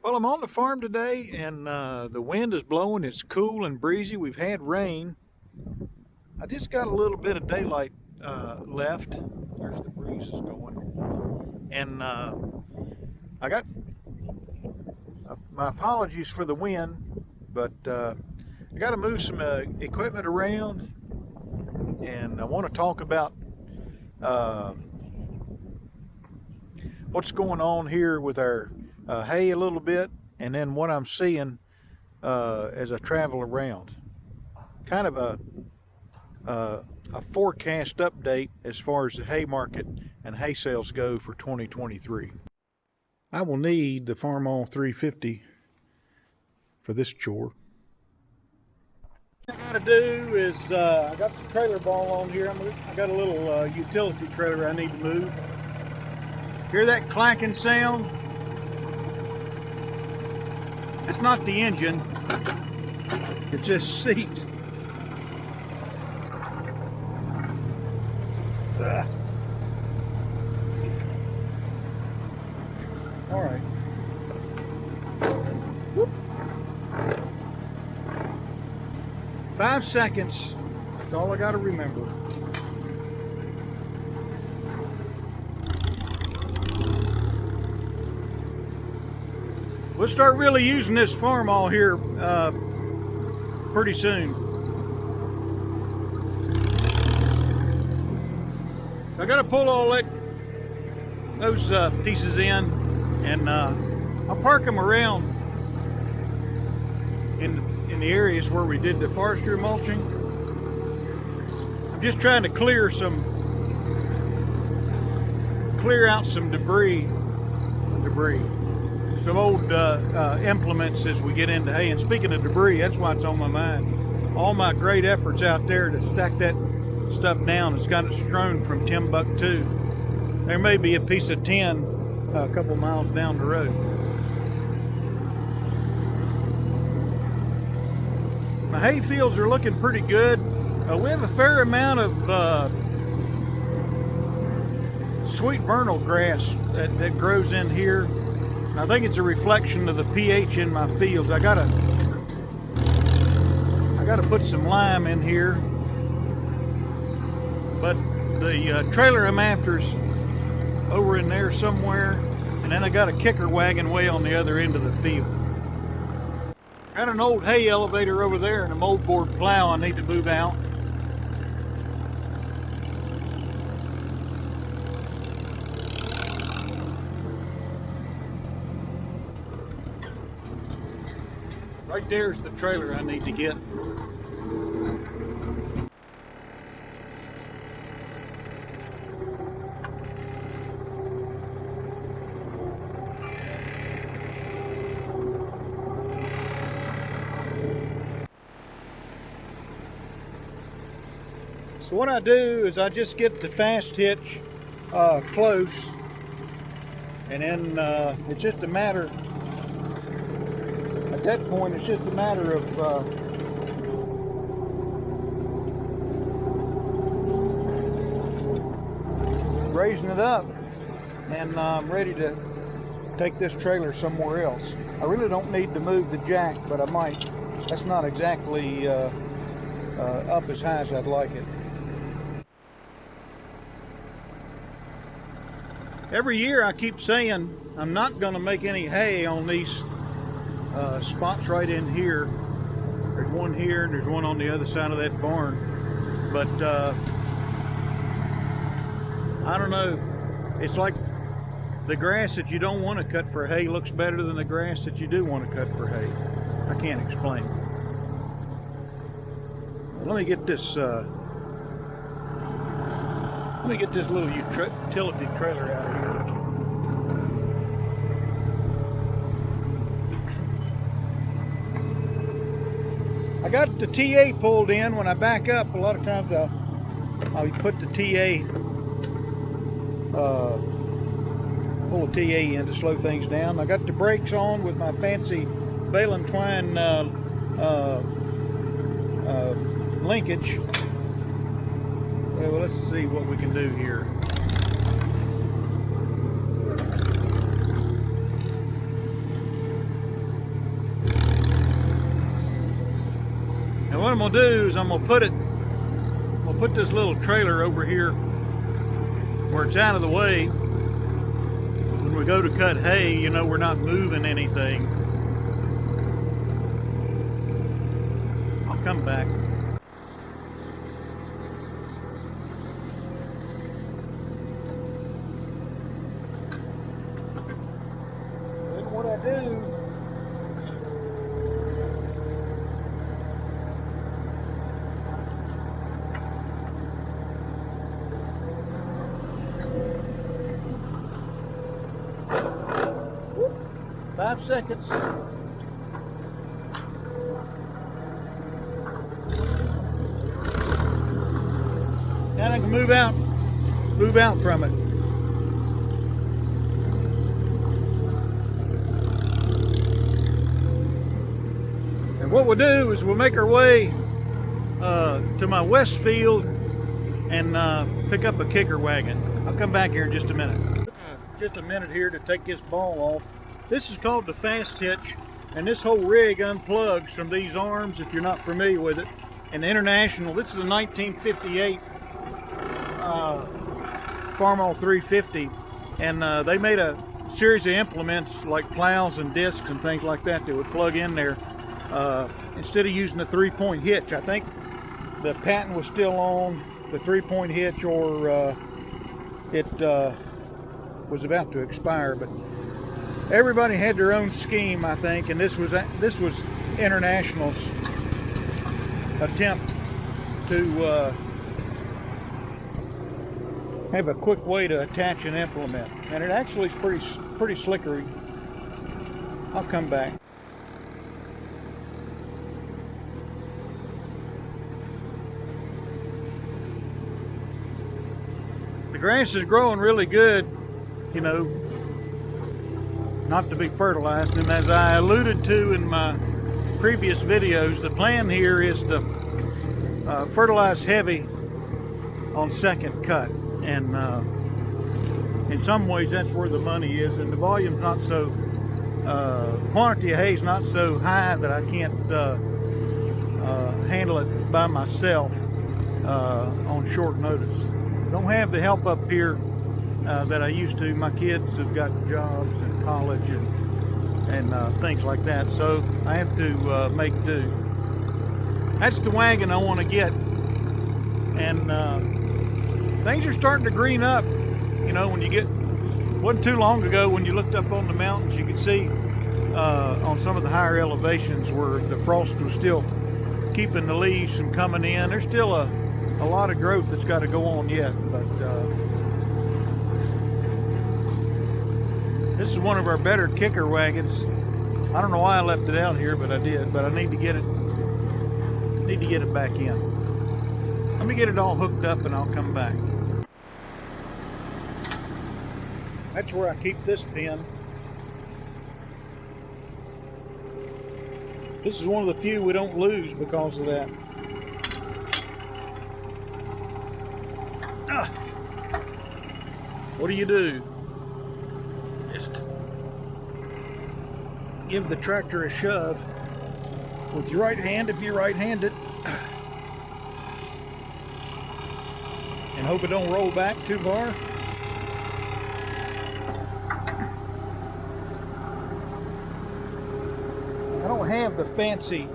Well, I'm on the farm today, and the wind is blowing. It's cool and breezy. We've had rain. I just got a little bit of daylight left. There's the breeze is going. And I got my apologies for the wind, but I got to move some equipment around, and I want to talk about what's going on here with our hay a little bit, and then what I'm seeing as I travel around. Kind of a forecast update as far as the hay market and hay sales go for 2023. I will need the Farmall 350 for this chore. What I gotta do is I got the trailer ball on here. I got a little utility trailer I need to move. Hear that clacking sound? It's not the engine, it's just seat. All right. Whoop. 5 seconds. That's all I got to remember. We'll start really using this Farmall here pretty soon. I got to pull all those pieces in, and I'll park them around in the areas where we did the forestry mulching. I'm just trying to clear out some debris, some old implements as we get into hay. And speaking of debris, that's why it's on my mind. All my great efforts out there to stack that stuff down has got it strewn from Timbuktu. There may be a piece of tin a couple miles down the road. My hay fields are looking pretty good. We have a fair amount of sweet vernal grass that grows in here. I think it's a reflection of the pH in my fields. I gotta put some lime in here, but the trailer I'm after's over in there somewhere, and then I got a kicker wagon way on the other end of the field. Got an old hay elevator over there and a moldboard plow I need to move out. Right there's the trailer I need to get. So what I do is I just get the fast hitch close, and then it's just a matter, at that point it's just a matter of raising it up, and I'm ready to take this trailer somewhere else. I really don't need to move the jack, but I might. That's not exactly up as high as I'd like it. Every year I keep saying I'm not going to make any hay on these spots right in here. There's one here and there's one on the other side of that barn. But I don't know. It's like the grass that you don't want to cut for hay looks better than the grass that you do want to cut for hay. I can't explain. Let me get this little utility trailer out of here. I got the TA pulled in. When I back up, a lot of times I'll put the TA, pull a TA in to slow things down. I got the brakes on with my fancy bale and twine linkage. Well, let's see what we can do here. I'm gonna do is I'm gonna put this little trailer over here where it's out of the way. When we go to cut hay, you know, we're not moving anything. I'll come back. Then what I do, whoop, 5 seconds. And I can move out from it. And what we'll do is we'll make our way to my west field and pick up a kicker wagon. I'll come back here in just a minute. Just a minute here to take this ball off. This is called the fast hitch, and this whole rig unplugs from these arms if you're not familiar with it. And International, this is a 1958 Farmall 350, and they made a series of implements like plows and discs and things like that that would plug in there instead of using the 3-point hitch. I think the patent was still on the 3-point hitch, or it was about to expire, but everybody had their own scheme, I think, and this was International's attempt to have a quick way to attach an implement, and it actually is pretty slickery. I'll come back. The grass is growing really good, you know, not to be fertilized, and as I alluded to in my previous videos, the plan here is to fertilize heavy on second cut. And in some ways that's where the money is, and the volume's not so, quantity of hay is not so high that I can't handle it by myself on short notice. Don't have the help up here that I used to. My kids have got jobs in college and things like that, so I have to make do. That's the wagon I want to get, and things are starting to green up. You know, when you get, wasn't too long ago when you looked up on the mountains, you could see on some of the higher elevations where the frost was still keeping the leaves from coming in. There's still a lot of growth that's got to go on yet, but this is one of our better kicker wagons. I don't know why I left it out here, but I did. But I need to get it back in. Let me get it all hooked up and I'll come back. That's where I keep this pin. This is one of the few we don't lose because of that. What do? Just give the tractor a shove with your right hand if you're right-handed, and hope it don't roll back too far. I don't have the fancy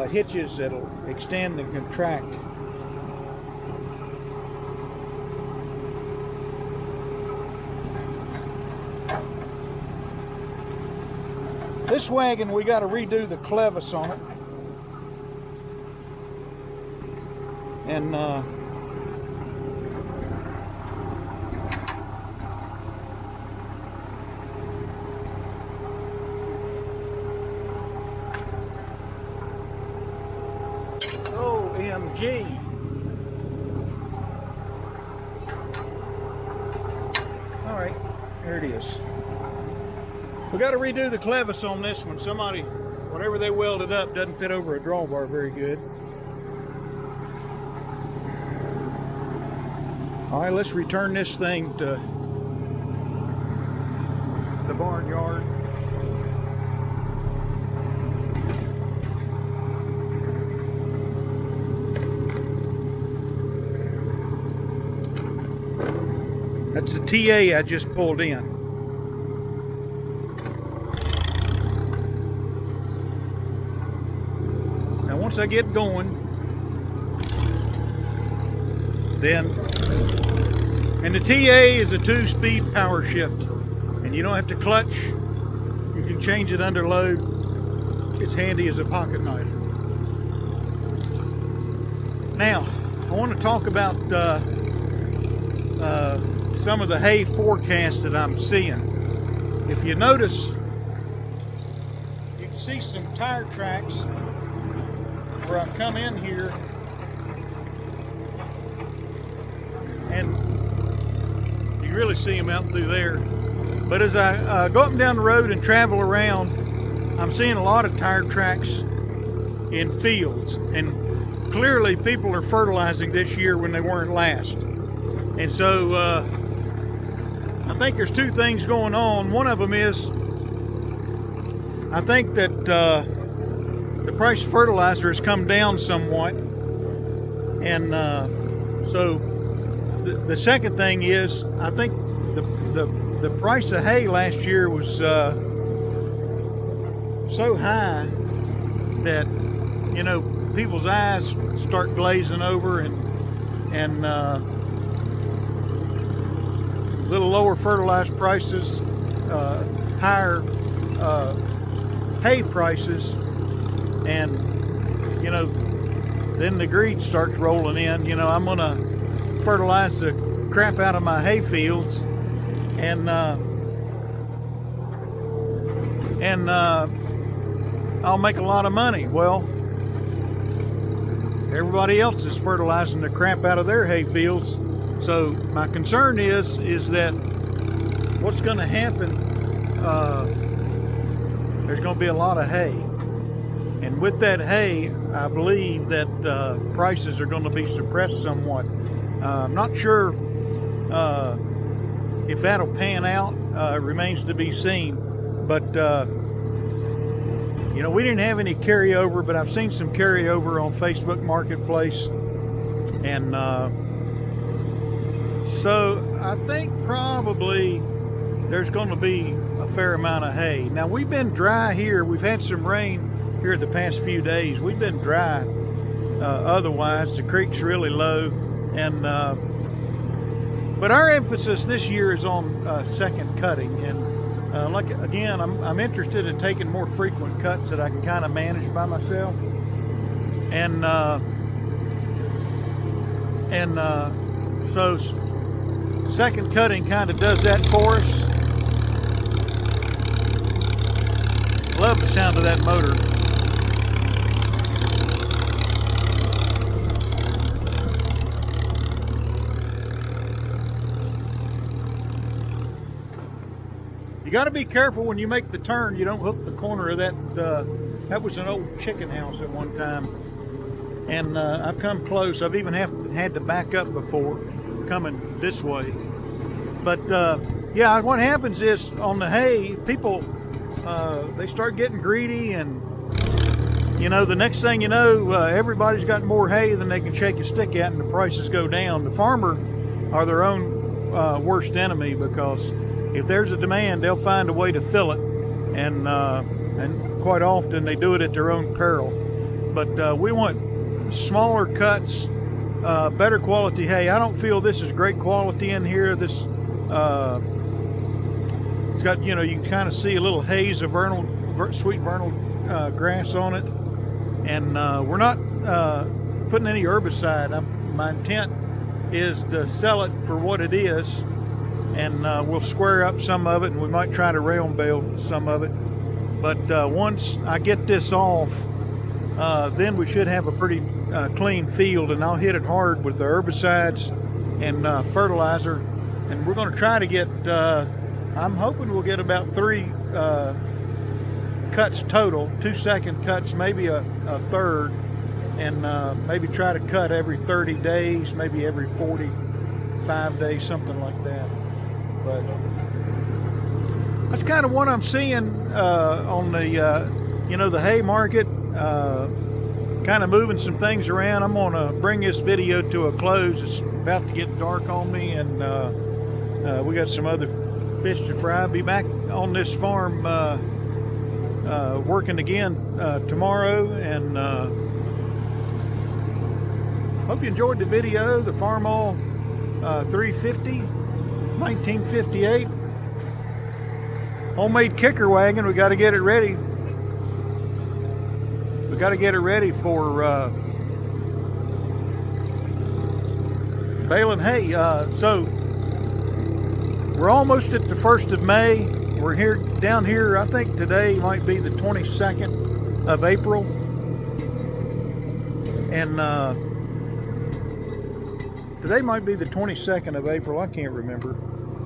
hitches that'll extend and contract. This wagon, we got to redo the clevis on it, and OMG. All right, there it is. We got to redo the clevis on this one. Somebody, whatever they welded up, doesn't fit over a drawbar very good. All right, let's return this thing to the barnyard. That's the TA I just pulled in. Now once I get going, then, and the TA is a 2-speed power shift, and you don't have to clutch. You can change it under load. It's handy as a pocket knife. Now, I want to talk about some of the hay forecast that I'm seeing. If you notice, you can see some tire tracks where I've come in here, and you can really see them out through there. But as I go up and down the road and travel around, I'm seeing a lot of tire tracks in fields, and clearly people are fertilizing this year when they weren't last. And so I think there's two things going on. One of them is, I think that the price of fertilizer has come down somewhat, and so the second thing is, I think the price of hay last year was so high that, you know, people's eyes start glazing over, and little lower fertilized prices, higher hay prices, and, you know, then the greed starts rolling in. You know, I'm gonna fertilize the crap out of my hay fields, and I'll make a lot of money. Well, everybody else is fertilizing the crap out of their hay fields. So my concern is that what's going to happen, there's going to be a lot of hay, and with that hay, I believe that prices are going to be suppressed somewhat. I'm not sure if that'll pan out. It remains to be seen. But you know, we didn't have any carryover, but I've seen some carryover on Facebook Marketplace, and so I think probably there's going to be a fair amount of hay. Now, we've been dry here. We've had some rain here the past few days. We've been dry. Otherwise, the creek's really low, and but our emphasis this year is on second cutting. And like, again, I'm interested in taking more frequent cuts that I can kind of manage by myself, and so second cutting kind of does that for us. Love the sound of that motor. You got to be careful when you make the turn. You don't hook the corner of that. That was an old chicken house at one time, and I've come close. I've even had to back up before coming this way. But yeah, what happens is on the hay, people they start getting greedy, and you know, the next thing you know, everybody's got more hay than they can shake a stick at, and the prices go down. The farmer are their own worst enemy, because if there's a demand, they'll find a way to fill it, and quite often they do it at their own peril. But we want smaller cuts, better quality hay. I don't feel this is great quality in here. This it's got, you know, you can kind of see a little haze of sweet vernal grass on it, and we're not putting any herbicide. My intent is to sell it for what it is, and we'll square up some of it, and we might try to rail bale some of it. But once I get this off, then we should have a pretty clean field, and I'll hit it hard with the herbicides and fertilizer, and we're going to try to get, I'm hoping we'll get about 3 cuts total, 2 second cuts, maybe a third, and maybe try to cut every 30 days, maybe every 45 days, something like that. But that's kind of what I'm seeing on the, you know, the hay market. Kind of moving some things around. I'm going to bring this video to a close. It's about to get dark on me, and We got some other fish to fry. Be back on this farm working again tomorrow, and hope you enjoyed the video. The Farmall 350 1958 homemade kicker wagon. We got to get it ready. We got to get it ready for baling hay. So we're almost at the 1st of May. We're here down here. I think today might be the 22nd of April, and today might be the 22nd of April. I can't remember.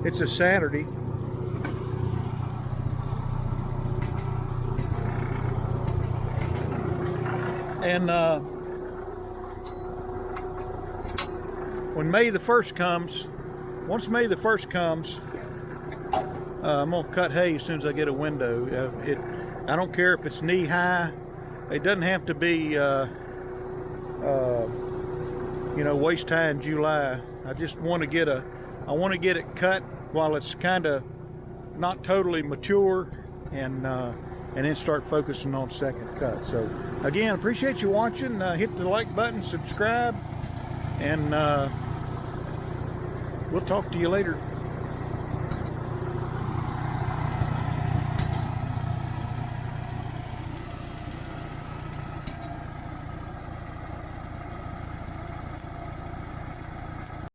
It's a Saturday. And when May the 1st comes, once May the 1st comes, I'm gonna cut hay as soon as I get a window. I don't care if it's knee high. It doesn't have to be, you know, waist high in July. I just want to get it cut while it's kind of not totally mature, and then start focusing on second cut. So again, appreciate you watching. Hit the like button, subscribe, and we'll talk to you later.